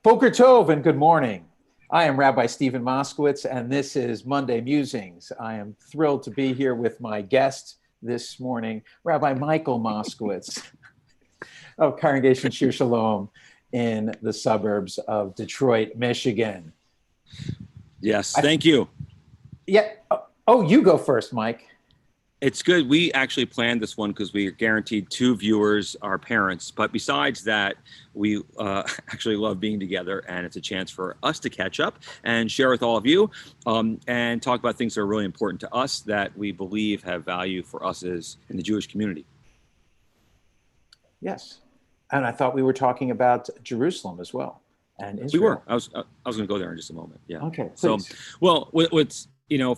Boker Tov and good morning. I am Rabbi Stephen Moskowitz, and this is Monday Musings. I am thrilled to be here with my guest this morning, Rabbi Michael Moskowitz of Congregation Shir Shalom in the suburbs of Detroit, Michigan. Yes, thank you. Yeah. Oh, you go first, Mike. It's good. We actually planned this one because we are guaranteed two viewers, our parents. But besides that, we actually love being together, and it's a chance for us to catch up and share with all of you and talk about things that are really important to us that we believe have value for us as in the Jewish community. Yes. And I thought we were talking about Jerusalem as well and Israel. We were. I was going to go there in just a moment. Yeah. Okay. Please. So, well, what's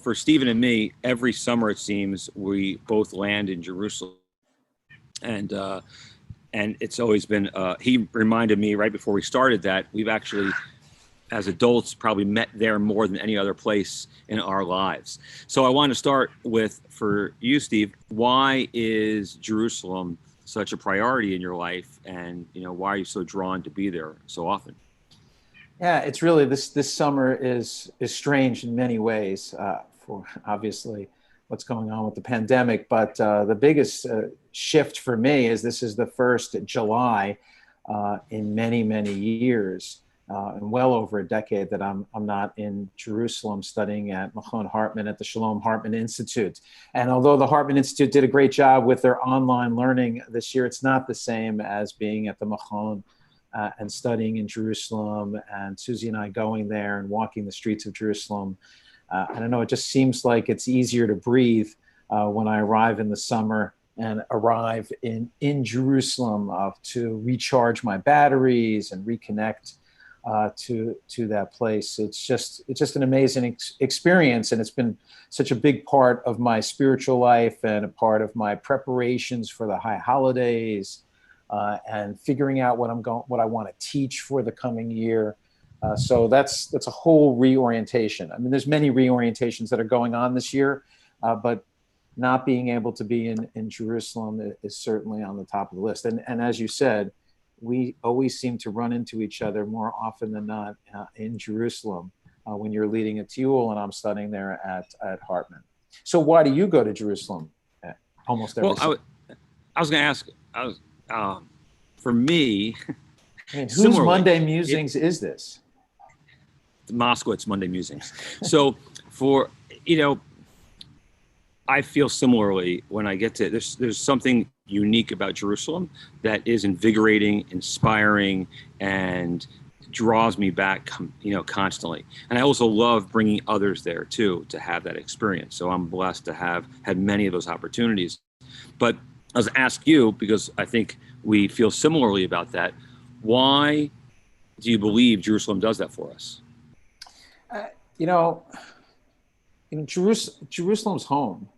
for Stephen and me, every summer it seems we both land in Jerusalem, and it's always been. He reminded me right before we started that we've actually, as adults, probably met there more than any other place in our lives. So I want to start with, for you, Steve, why is Jerusalem such a priority in your life, and why are you so drawn to be there so often? Yeah, it's really this summer is strange in many ways for obviously what's going on with the pandemic. But the biggest shift for me is this is the first July in many years, and well over a decade that I'm not in Jerusalem studying at Machon Hartman at the Shalom Hartman Institute. And although the Hartman Institute did a great job with their online learning this year, it's not the same as being at the Machon and studying in Jerusalem, and Susie and I going there and walking the streets of Jerusalem. I don't know, it just seems like it's easier to breathe when I arrive in the summer and arrive in Jerusalem to recharge my batteries and reconnect to that place. It's just an amazing experience, and it's been such a big part of my spiritual life and a part of my preparations for the high holidays. And figuring out what I want to teach for the coming year. So that's a whole reorientation. I mean, there's many reorientations that are going on this year, but not being able to be in Jerusalem is certainly on the top of the list. And as you said, we always seem to run into each other more often than not in Jerusalem when you're leading a tiyul and I'm studying there at Hartman. So why do you go to Jerusalem almost every summer? I was going to ask, for me, I mean, whose Monday Musings is this? Moskowitz Monday Musings. So I feel similarly when I get to, there's something unique about Jerusalem that is invigorating, inspiring, and draws me back, constantly. And I also love bringing others there too, to have that experience. So I'm blessed to have had many of those opportunities. But I was ask you, because I think we feel similarly about that. Why do you believe Jerusalem does that for us? Jerusalem's home.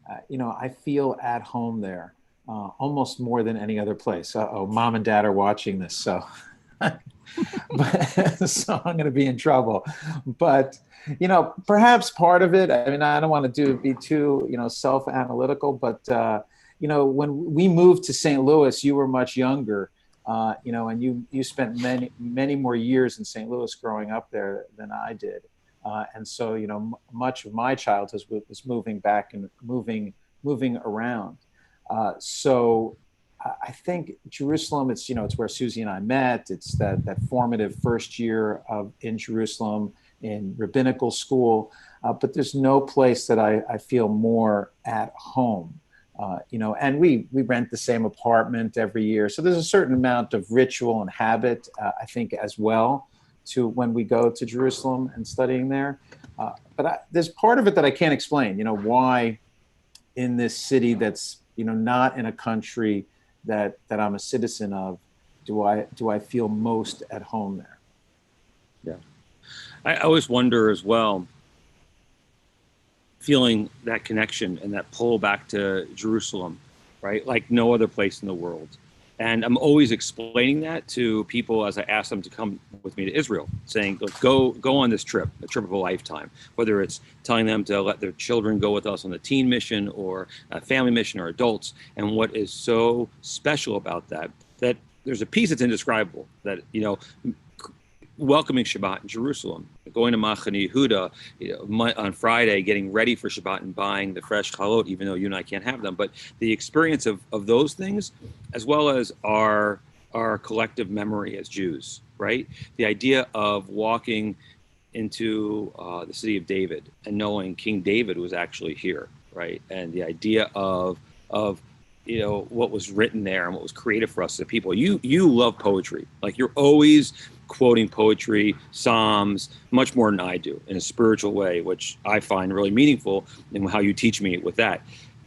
I feel at home there almost more than any other place. Mom and Dad are watching this, so so I'm going to be in trouble. But perhaps part of it. I mean, I don't want to be too self-analytical, but when we moved to St. Louis, you were much younger, and you spent many more years in St. Louis growing up there than I did. And so, much of my childhood was moving back and moving around. So I think Jerusalem, it's where Susie and I met. It's that formative first year in Jerusalem in rabbinical school. But there's no place that I feel more at home. And we rent the same apartment every year. So there's a certain amount of ritual and habit, I think, as well, to when we go to Jerusalem and studying there. But there's part of it that I can't explain, why in this city that's, not in a country that I'm a citizen of, do I feel most at home there? Yeah. I always wonder as well, feeling that connection and that pull back to Jerusalem, right? Like no other place in the world. And I'm always explaining that to people as I ask them to come with me to Israel, saying, look, go on this trip, a trip of a lifetime, whether it's telling them to let their children go with us on the teen mission or a family mission or adults. And what is so special about that there's a piece that's indescribable that, welcoming Shabbat in Jerusalem, going to Machane Yehuda, on Friday, getting ready for Shabbat and buying the fresh chalot, even though you and I can't have them. But the experience of those things, as well as our collective memory as Jews, right? The idea of walking into the city of David and knowing King David was actually here, right? And the idea of what was written there and what was created for us as people. You love poetry. Like, you're always quoting poetry, Psalms, much more than I do, in a spiritual way, which I find really meaningful in how you teach me with that.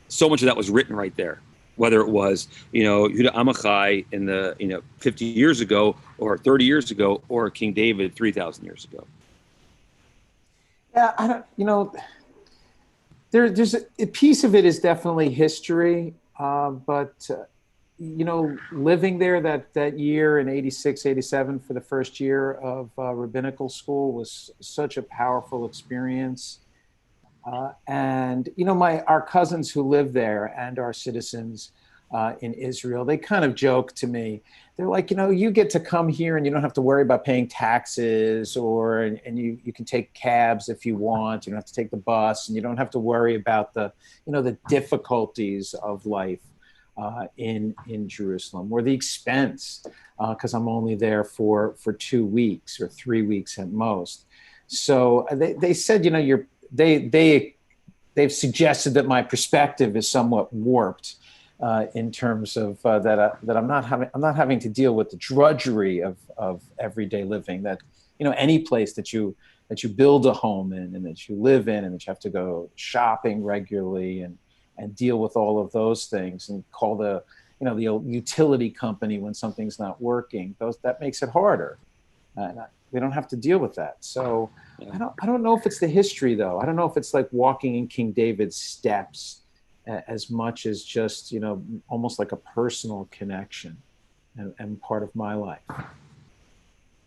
So much of that was written right there, whether it was, Yehuda Amachai in the, 50 years ago or 30 years ago, or King David 3,000 years ago. Yeah, I don't, there's a piece of it is definitely history, but living there that year in 86, 87 for the first year of rabbinical school was such a powerful experience. And our cousins who live there and our citizens in Israel, they kind of joke to me. They're like, you get to come here and you don't have to worry about paying taxes, and you can take cabs if you want. You don't have to take the bus, and you don't have to worry about the difficulties of life in Jerusalem, or the expense, because I'm only there for 2 weeks or 3 weeks at most. So they said, they've suggested that my perspective is somewhat warped. In terms of that I'm not having to deal with the drudgery of everyday living. That any place that you build a home in, and that you live in, and that you have to go shopping regularly and deal with all of those things, and call the utility company when something's not working. That makes it harder. We don't have to deal with that. So I don't know if it's the history, though. I don't know if it's like walking in King David's steps, as much as just, almost like a personal connection and part of my life.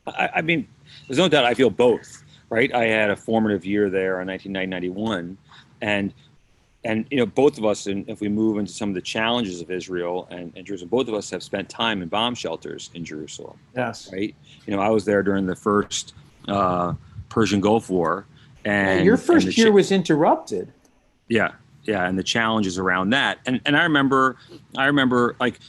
I mean, there's no doubt I feel both, right? I had a formative year there in 1991, and both of us, and if we move into some of the challenges of Israel and Jerusalem, both of us have spent time in bomb shelters in Jerusalem. Yes. Right? I was there during the first Persian Gulf War. And your first year was interrupted. Yeah. Yeah, and the challenges around that, and I remember, like,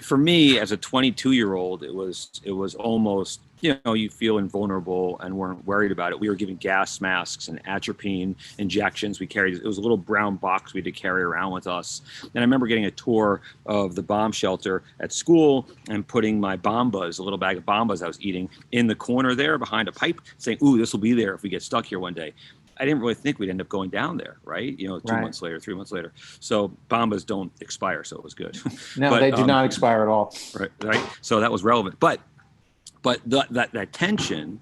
for me as a 22-year-old, it was almost, you feel invulnerable and weren't worried about it. We were given gas masks and atropine injections. We carried, it was a little brown box we had to carry around with us. And I remember getting a tour of the bomb shelter at school and putting my bombas, a little bag of bombas I was eating, in the corner there behind a pipe, saying, "Ooh, this will be there if we get stuck here one day." I didn't really think we'd end up going down there, right? 2 months later, 3 months later. So bombas don't expire, so it was good. No, but they do not expire at all. Right. So that was relevant. But that tension,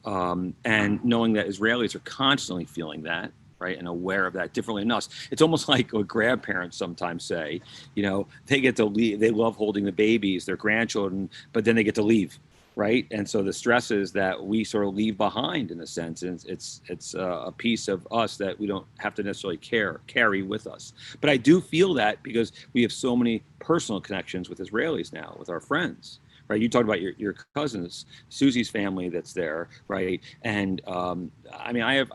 and knowing that Israelis are constantly feeling that, right, and aware of that differently than us. It's almost like what grandparents sometimes say. They get to leave. They love holding the babies, their grandchildren, but then they get to leave. Right. And so the stresses that we sort of leave behind, in a sense, and it's a piece of us that we don't have to necessarily carry with us. But I do feel that because we have so many personal connections with Israelis now, with our friends. Right. You talked about your cousins, Susie's family that's there. Right. And I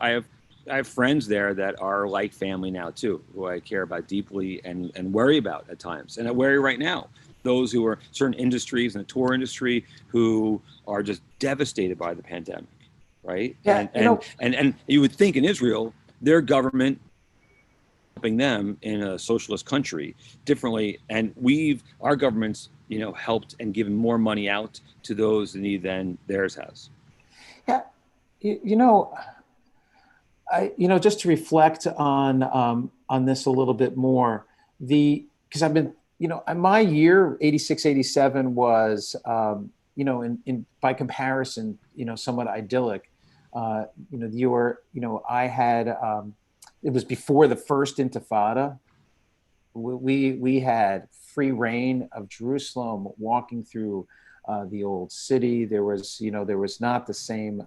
have friends there that are like family now, too, who I care about deeply and worry about at times. And I worry right now. Those who are certain industries in the tour industry who are just devastated by the pandemic, right? Yeah, and you would think in Israel, their government helping them in a socialist country differently, and our government's helped and given more money out to those in need than theirs has. Yeah, just to reflect on this a little bit more, because I've been. My year, 86, 87 was, by comparison, somewhat idyllic. I had, it was before the first Intifada. We had free reign of Jerusalem, walking through the old city. There was not the same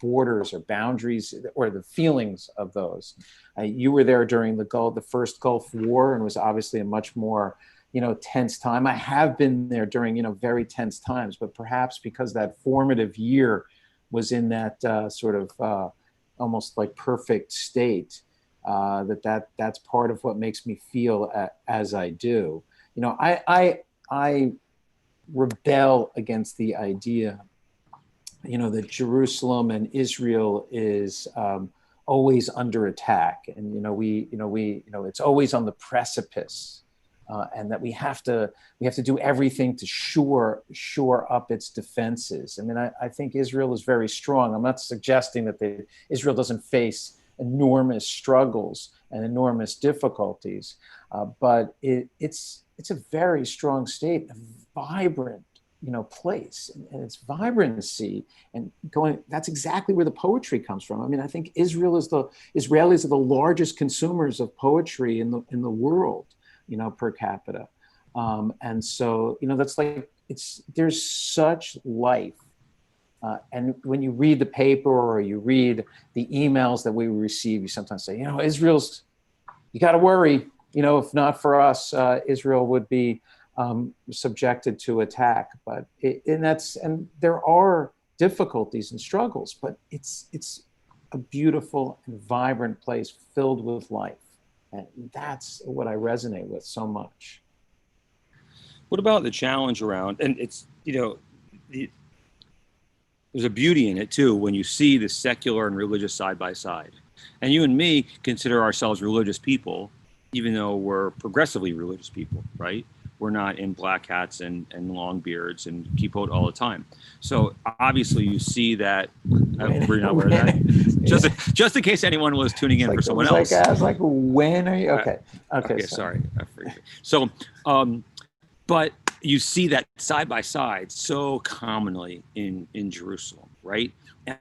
borders or boundaries or the feelings of those. You were there during the first Gulf War, and was obviously a much more tense time. I have been there during, very tense times, but perhaps because that formative year was in that sort of almost like perfect state, that's part of what makes me feel as I do. I rebel against the idea, that Jerusalem and Israel is always under attack, and it's always on the precipice, and that we have to do everything to shore up its defenses. I mean, I think Israel is very strong. I'm not suggesting that Israel doesn't face enormous struggles and enormous difficulties, but it's a very strong state, a vibrant place, and its vibrancy and that's exactly where the poetry comes from. I mean, I think Israelis are the largest consumers of poetry in the world, per capita. And so, that's like, there's such life. And when you read the paper or you read the emails that we receive, you sometimes say, Israel's, you got to worry, if not for us, Israel would be subjected to attack. But and there are difficulties and struggles, but it's a beautiful and vibrant place filled with life. And that's what I resonate with so much. What about the challenge around, and it's, there's a beauty in it too, when you see the secular and religious side by side. And you and me consider ourselves religious people, even though we're progressively religious people, right? We're not in black hats and long beards and kippot all the time. So obviously you see that, we're not aware of that. Just in case anyone was tuning in for someone else. I was like, when are you? Okay. Okay, sorry. I forget. So, but you see that side by side so commonly in Jerusalem, right?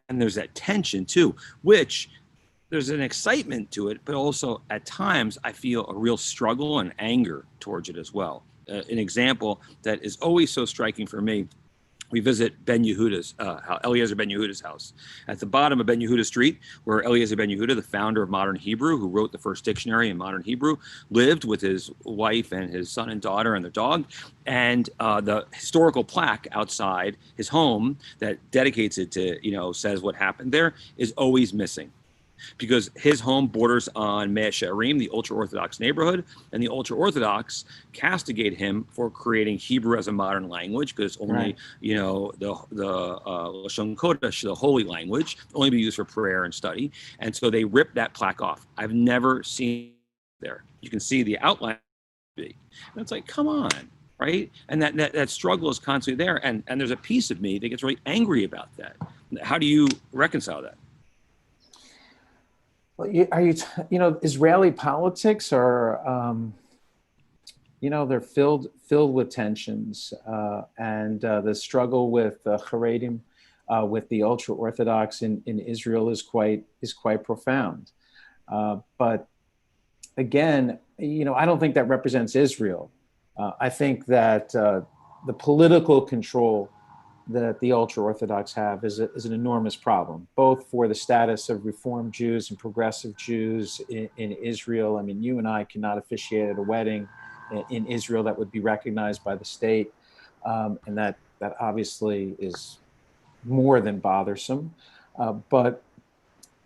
And there's that tension too, which there's an excitement to it, but also at times I feel a real struggle and anger towards it as well. An example that is always so striking for me, we visit Ben Yehuda's, Eliezer Ben Yehuda's house. At the bottom of Ben Yehuda Street, where Eliezer Ben Yehuda, the founder of modern Hebrew, who wrote the first dictionary in modern Hebrew, lived with his wife and his son and daughter and their dog. And the historical plaque outside his home that dedicates it to, says what happened there, is always missing. Because his home borders on Mea Shearim, the ultra-Orthodox neighborhood, and the ultra-Orthodox castigate him for creating Hebrew as a modern language, because only, right, the Lashon Kodesh, the holy language, only be used for prayer and study. And so they ripped that plaque off. I've never seen there. You can see the outline. And it's like, come on, right? And that struggle is constantly there. And there's a piece of me that gets really angry about that. How do you reconcile that? Well, Israeli politics are, they're filled with tensions, and the struggle with Haredim, with the ultra-Orthodox in Israel is quite profound. But again, I don't think that represents Israel. I think that the political control that the ultra-Orthodox have is an enormous problem, both for the status of Reform Jews and progressive Jews in Israel. I mean, you and I cannot officiate at a wedding in Israel that would be recognized by the state, and that obviously is more than bothersome. But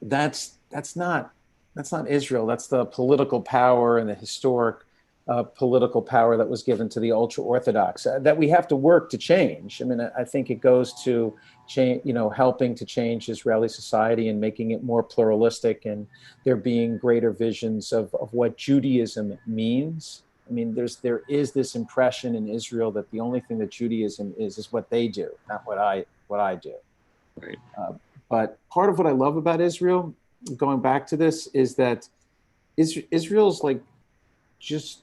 that's not Israel. That's the political power and the historic political power that was given to the ultra-Orthodox that we have to work to change. I mean, I think it goes to change, helping to change Israeli society and making it more pluralistic, and there being greater visions of what Judaism means. I mean, there is this impression in Israel that the only thing that Judaism is what they do, not what I do. Right. But part of what I love about Israel, going back to this, is that Israel's like just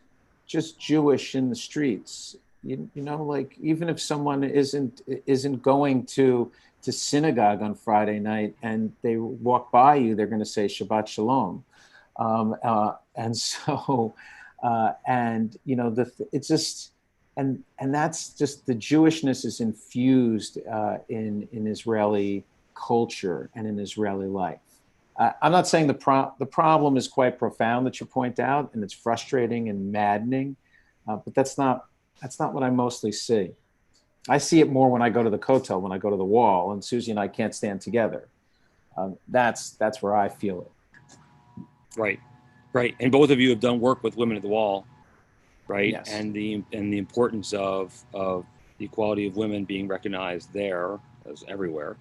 Jewish in the streets. Like even if someone isn't going to synagogue on Friday night and they walk by you, they're going to say Shabbat Shalom. And so, it's just, and that's just, the Jewishness is infused in Israeli culture and in Israeli life. I'm not saying the problem is quite profound that you point out, and it's frustrating and maddening, But that's not what I mostly see. I see it more when I go to the Kotel, when I go to the wall, and Susie and I can't stand together. That's where I feel it. Right, right. And both of you have done work with Women at the Wall, right? Yes. And the importance of the equality of women being recognized there as everywhere,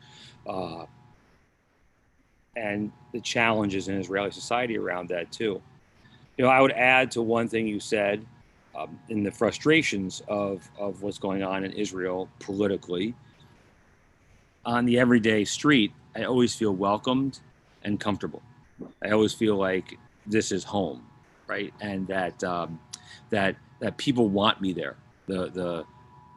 and the challenges in Israeli society around that too. I would add to one thing you said, in the frustrations of what's going on in Israel politically. On the everyday street, I always feel welcomed and comfortable. I always feel like this is home, right? And that that people want me there. The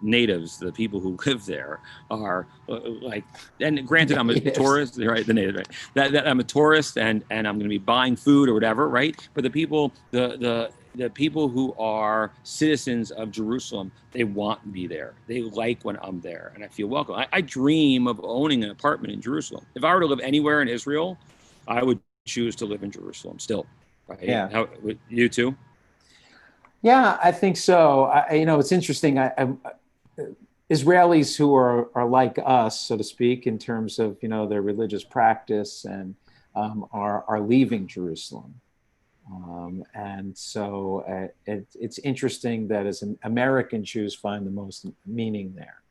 natives, the people who live there, are like. And granted, I'm a tourist, right? The native, right? That I'm a tourist, and I'm going to be buying food or whatever, right? But the people, the people who are citizens of Jerusalem, they want me there. They like when I'm there, and I feel welcome. I dream of owning an apartment in Jerusalem. If I were to live anywhere in Israel, I would choose to live in Jerusalem still. Right? Yeah. You too? Yeah, I think so. It's interesting. Israelis who are like us, so to speak, in terms of their religious practice, and are leaving Jerusalem. And so it's interesting that as American Jews find the most meaning there.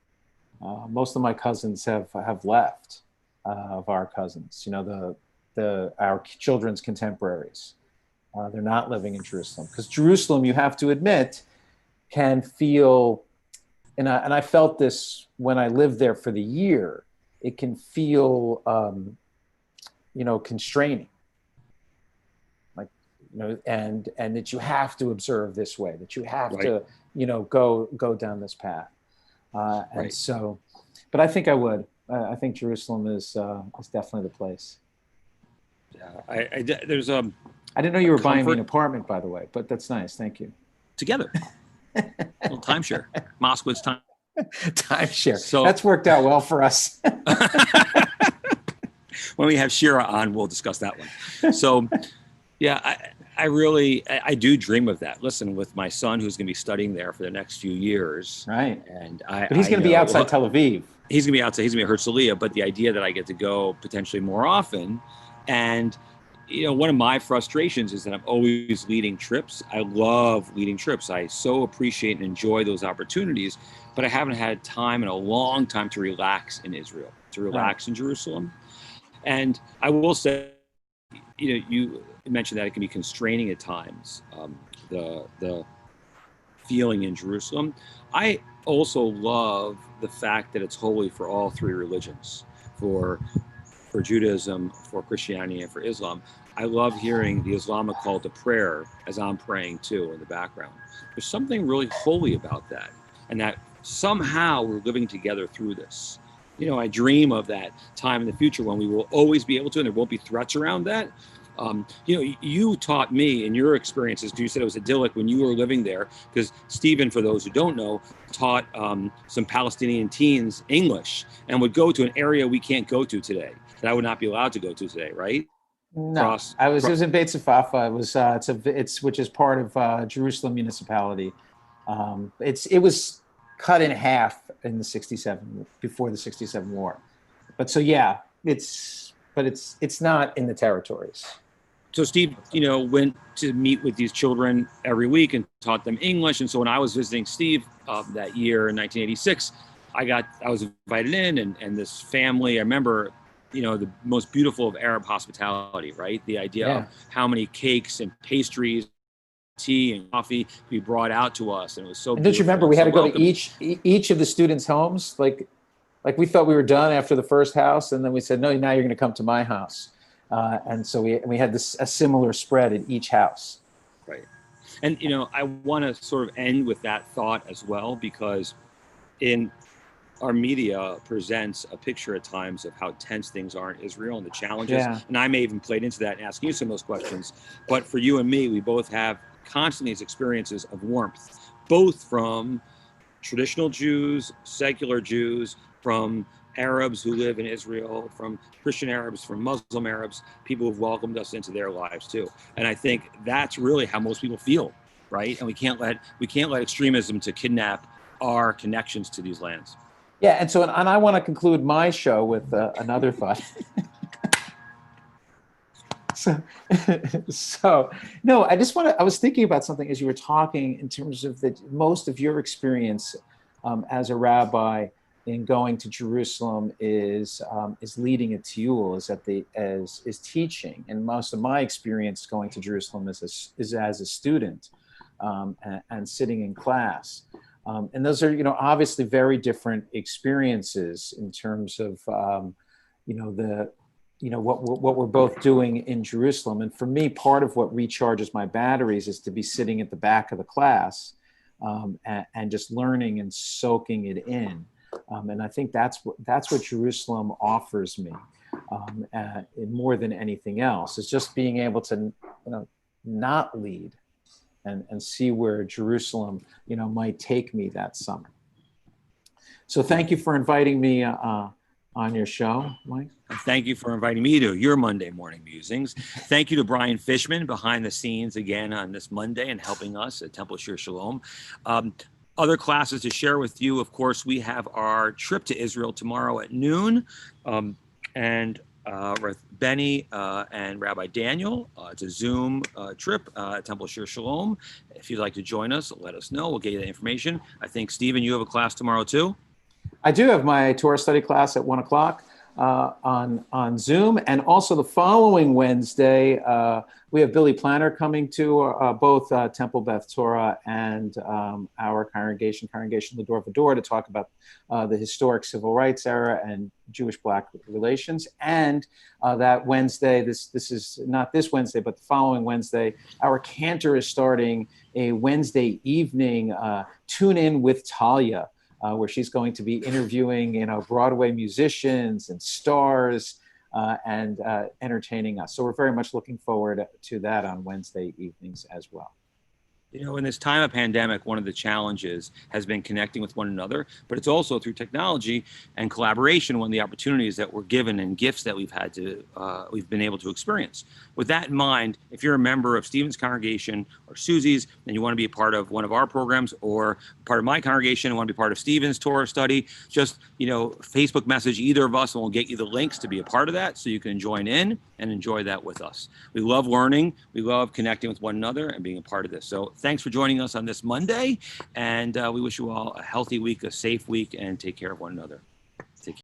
Most of my cousins have left, of our cousins, our children's contemporaries. They're not living in Jerusalem, because Jerusalem, you have to admit, can feel, and I felt this when I lived there for the year, it can feel, constraining. And that you have to observe this way, that you have to, go down this path. And so, but I think I would. I think Jerusalem is definitely the place. Yeah, there's I didn't know you were buying me an apartment, by the way, but that's nice. Thank you. Together, a little timeshare, Moskowitz time. Timeshare. So that's worked out well for us. When we have Shira on, we'll discuss that one. So, yeah, I do dream of that. Listen, with my son, who's going to be studying there for the next few years, right? And but he's going to be outside Tel Aviv. He's going to be outside. He's going to be Herzliya. But the idea that I get to go potentially more often, and one of my frustrations is that I'm always leading trips. I love leading trips. I so appreciate and enjoy those opportunities, but I haven't had time in a long time to relax in Israel, to relax in Jerusalem. And I will say, you mentioned that it can be constraining at times, the feeling in Jerusalem. I also love the fact that it's holy for all three religions, for Judaism, for Christianity, and for Islam. I love hearing the Islamic call to prayer as I'm praying too in the background. There's something really holy about that, and that somehow we're living together through this. I dream of that time in the future when we will always be able to, and there won't be threats around that. You taught me in your experiences, you said it was idyllic when you were living there, because Stephen, for those who don't know, taught some Palestinian teens English and would go to an area we can't go to today, that I would not be allowed to go to today, right? No, it was in Beit Safafa. It's which is part of Jerusalem municipality. It was cut in half in the 67, before the 67 war. But so, yeah, it's not in the territories. So Steve, went to meet with these children every week and taught them English. And so when I was visiting Steve that year in 1986, I was invited in, and this family, I remember, the most beautiful of Arab hospitality, right? The idea of how many cakes and pastries, tea and coffee be brought out to us, and it was so. And don't you remember we had to go to each of the students' homes? Like we thought we were done after the first house, and then we said, no, now you're going to come to my house. And so we had a similar spread at each house. Right. And, I want to sort of end with that thought as well, because in our media presents a picture at times of how tense things are in Israel and the challenges. Yeah. And I may even played into that and ask you some of those questions. But for you and me, we both have constantly these experiences of warmth, both from traditional Jews, secular Jews, from Arabs who live in Israel, from Christian Arabs, from Muslim Arabs, people who've welcomed us into their lives too. And I think that's really how most people feel right? And we can't let extremism to kidnap our connections to these lands. Yeah, and so, and I want to conclude my show with another thought. So, so no, I was thinking about something as you were talking in terms of most of your experience as a rabbi in going to Jerusalem is leading a tiyul, is teaching, and most of my experience going to Jerusalem is as a student and sitting in class, and those are obviously very different experiences in terms of what we're both doing in Jerusalem. And for me, part of what recharges my batteries is to be sitting at the back of the class and just learning and soaking it in. And I think that's what Jerusalem offers me more than anything else, is just being able to not lead and see where Jerusalem might take me that summer. So thank you for inviting me on your show, Mike. Thank you for inviting me to your Monday morning musings. Thank you to Brian Fishman behind the scenes again on this Monday and helping us at Temple Shir Shalom. Other classes to share with you. Of course, we have our trip to Israel tomorrow at noon. And with Benny and Rabbi Daniel, it's a Zoom trip at Temple Shir Shalom. If you'd like to join us, let us know. We'll get you that information. I think, Stephen, you have a class tomorrow too? I do have my Torah study class at 1:00 on Zoom, and also the following Wednesday we have Billy Planner coming to both Temple Beth Torah and our congregation Lador Vador, to talk about the historic civil rights era and Jewish-Black relations. And that Wednesday, this is not this Wednesday, but the following Wednesday, our cantor is starting a Wednesday evening Tune In with Talia, where she's going to be interviewing, Broadway musicians and stars and entertaining us. So we're very much looking forward to that on Wednesday evenings as well. In this time of pandemic, one of the challenges has been connecting with one another, but it's also through technology and collaboration, one of the opportunities that we're given and gifts that we've been able to experience. With that in mind, if you're a member of Stephen's congregation or Susie's, and you want to be a part of one of our programs, or part of my congregation and want to be part of Stephen's Torah study, just, Facebook message either of us and we'll get you the links to be a part of that so you can join in and enjoy that with us. We love learning. We love connecting with one another and being a part of this. So thanks for joining us on this Monday, and we wish you all a healthy week, a safe week, and take care of one another.